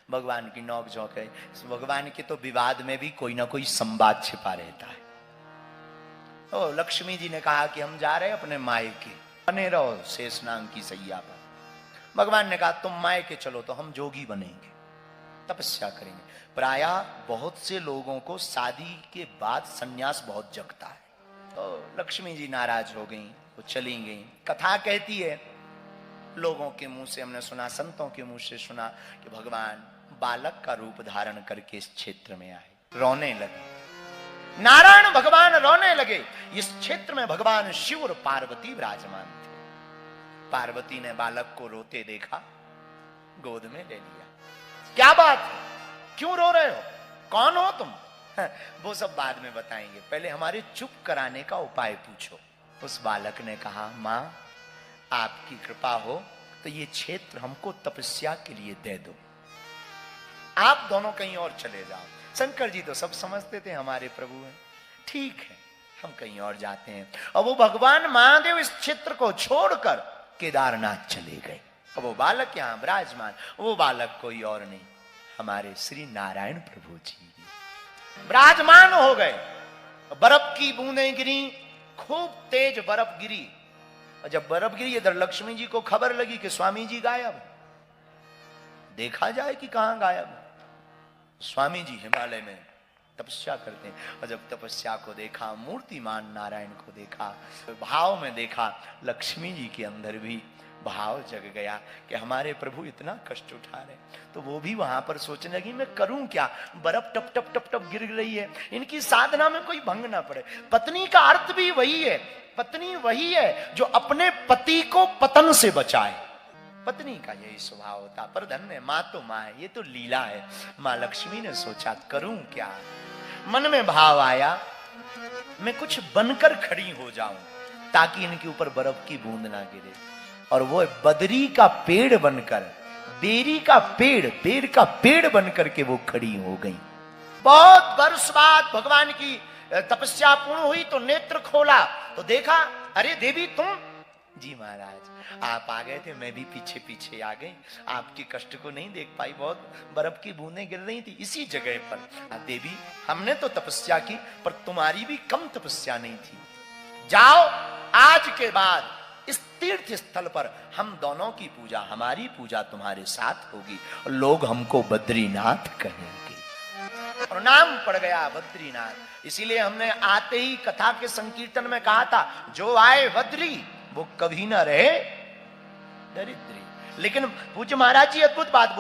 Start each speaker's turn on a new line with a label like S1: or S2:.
S1: भगवान की नोक झोंक है। भगवान के तो विवाद में भी कोई ना कोई संवाद छिपा रहता है। तो लक्ष्मी जी ने कहा कि हम जा रहे हैं अपने मायके, बने रहो शेषनाग की सैया पर। भगवान ने कहा तुम मायके चलो तो हम जोगी बनेंगे, तपस्या करेंगे। प्रायः बहुत से लोगों को शादी के बाद सन्यास बहुत जगता है। तो लक्ष्मी जी नाराज हो गई, वो चली गई। कथा कहती है, लोगों के मुंह से हमने सुना, संतों के मुंह से सुना कि भगवान बालक का रूप धारण करके इस क्षेत्र में आए, रोने लगे। नारायण भगवान रोने लगे। इस क्षेत्र में भगवान शिव और पार्वती विराजमान थे। पार्वती ने बालक को रोते देखा, गोद में ले लिया। क्या बात है, क्यों रो रहे हो, कौन हो तुम? वो सब बाद में बताएंगे, पहले हमारे चुप कराने का उपाय पूछो। उस बालक ने कहा, मां आपकी कृपा हो तो ये क्षेत्र हमको तपस्या के लिए दे दो, आप दोनों कहीं और चले जाओ। शंकर जी तो सब समझते थे हमारे प्रभु हैं, ठीक है हम कहीं और जाते हैं। और वो भगवान महादेव इस क्षेत्र को छोड़कर केदारनाथ चले गए। अब वो बालक यहां विराजमान, वो बालक कोई और नहीं, हमारे श्री नारायण प्रभु जी विराजमान हो गए। बर्फ की बूंदें गिरी, खूब तेज बर्फ गिरी। और जब बर्फ गिरी, इधर लक्ष्मी जी को खबर लगी कि स्वामी जी गायब। देखा जाए कि कहां गायब। स्वामी जी हिमालय में तपस्या करते हैं। और जब तपस्या को देखा, मूर्तिमान नारायण को देखा, भाव में देखा, लक्ष्मी जी के अंदर भी भाव जग गया कि हमारे प्रभु इतना कष्ट उठा रहे। तो वो भी वहां पर सोचने लगी मैं करूं क्या, बर्फ टप टप टप टप गिर रही है, इनकी साधना में कोई भंग ना पड़े। पत्नी का अर्थ भी वही है, पत्नी वही है जो अपने पति को पतन से बचाए। पत्नी का यही स्वभाव होता। पर धन्य माँ तो माँ है, ये तो लीला है। माँ लक्ष्मी ने सोचा करूं क्या। मन में भाव आया मैं कुछ बनकर खड़ी हो जाऊं ताकि इनके ऊपर बर्फ की बूंद ना गिरे। और वो बदरी का पेड़ बनकर, बेरी का पेड़ का पेड़ बनकर के वो खड़ी हो गई। बहुत वर्ष बाद भगवान की तपस्या पूर्ण हुई तो नेत्र खोला तो देखा, अरे देवी तुम? जी महाराज आप आ गए थे, मैं भी पीछे पीछे आ गई, आपके कष्ट को नहीं देख पाई, बहुत बर्फ की बूंदें गिर रही थी इसी जगह पर। देवी हमने तो तपस्या की पर तुम्हारी भी कम तपस्या नहीं थी। जाओ आज के बाद इस तीर्थ स्थल पर हम दोनों की पूजा, हमारी पूजा तुम्हारे साथ होगी और लोग हमको बद्रीनाथ कहेंगे। और नाम पड़ गया बद्रीनाथ। इसीलिए हमने आते ही कथा के संकीर्तन में कहा था, जो आए बद्री वो कभी ना रहे दरिद्री। लेकिन पूज्य महाराज जी अद्भुत बात